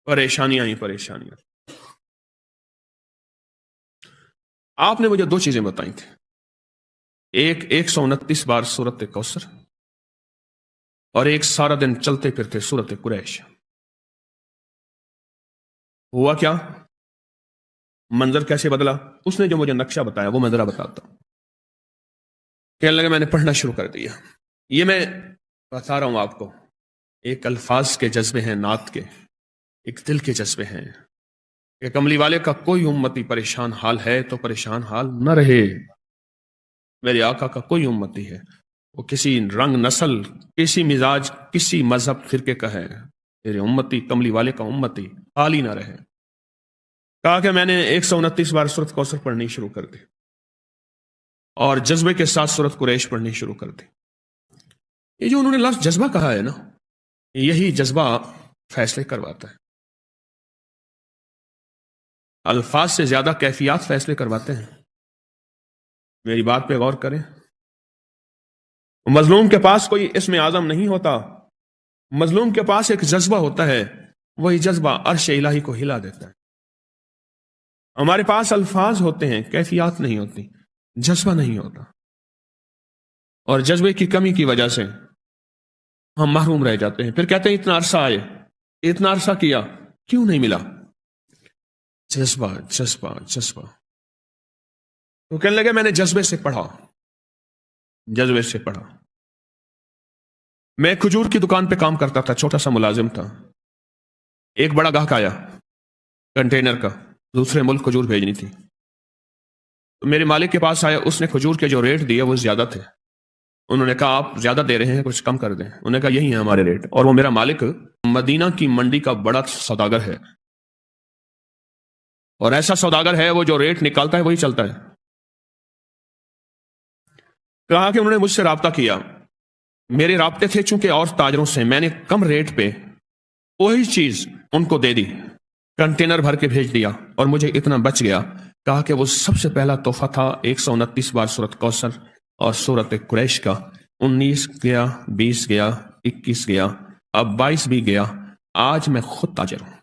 परेशानियां ही परेशानियां। आपने मुझे दो चीजें बताई थी, एक 129 बार सूरत कौसर और एक सारा दिन चलते फिरते सूरत कुरैश। हुआ क्या, मंजर कैसे बदला? उसने जो मुझे नक्शा बताया वो मैं जरा बताता हूं। कहने लगे मैंने पढ़ना शुरू कर दिया। ये मैं बता रहा हूं आपको, एक अल्फाज के जज्बे हैं नात के, एक दिल के जज्बे हैं कि कमली वाले का कोई उम्मती परेशान हाल है तो परेशान हाल न रहे। मेरे आका का कोई उम्मती है, वो किसी रंग नस्ल, किसी मिजाज, किसी मजहब फिरके का है, मेरे उम्मती कमली वाले का उम्मती हाल ही ना रहे। कहा कि मैंने 129 बार सूरत कौसर पढ़नी शुरू कर दी और जज्बे के साथ सूरत कुरैश पढ़नी शुरू कर दी। ये जो उन्होंने लफ्ज जज्बा कहा है ना, यही जज्बा फैसले करवाता है। अल्फाज से ज्यादा कैफियत फैसले करवाते हैं। मेरी बात पे गौर करें। मजलूम के पास कोई इस्म आजम नहीं होता, मजलूम के पास एक जज्बा होता है, वही जज्बा अर्श इलाही को हिला देता है। हमारे पास अल्फाज होते हैं, कैफियत नहीं होती, जज्बा नहीं होता, और जज्बे की कमी की वजह से हम महरूम रह जाते हैं। फिर कहते हैं इतना अरसा आए, इतना अरसा किया, क्यों नहीं मिला? जज्बा जज्बा जज्बा। तो कहने लगे मैंने जज्बे से पढ़ा, जज्बे से पढ़ा। मैं खजूर की दुकान पे काम करता था, छोटा सा मुलाजिम था। एक बड़ा गाहक आया कंटेनर का, दूसरे मुल्क खजूर भेजनी थी। तो मेरे मालिक के पास आया, उसने खजूर के जो रेट दिए वो ज्यादा थे। उन्होंने कहा आप ज्यादा दे रहे हैं, कुछ कम कर दें। उन्होंने कहा यही है हमारे रेट। और वो मेरा मालिक मदीना की मंडी का बड़ा सौदागर है, और ऐसा सौदागर है वो जो रेट निकालता है वही चलता है। कहा कि उन्होंने मुझसे राब्ता किया, मेरे राब्ते थे चूंकि और ताजरों से, मैंने कम रेट पे वही चीज उनको दे दी, कंटेनर भर के भेज दिया और मुझे इतना बच गया। कहा कि वो सबसे पहला तोहफा था 129 बार सूरत कौसर और सूरत कुरैश का। 19 गया, 20 गया, 21 गया, अब 22 भी गया। आज मैं खुद ताजर हूं।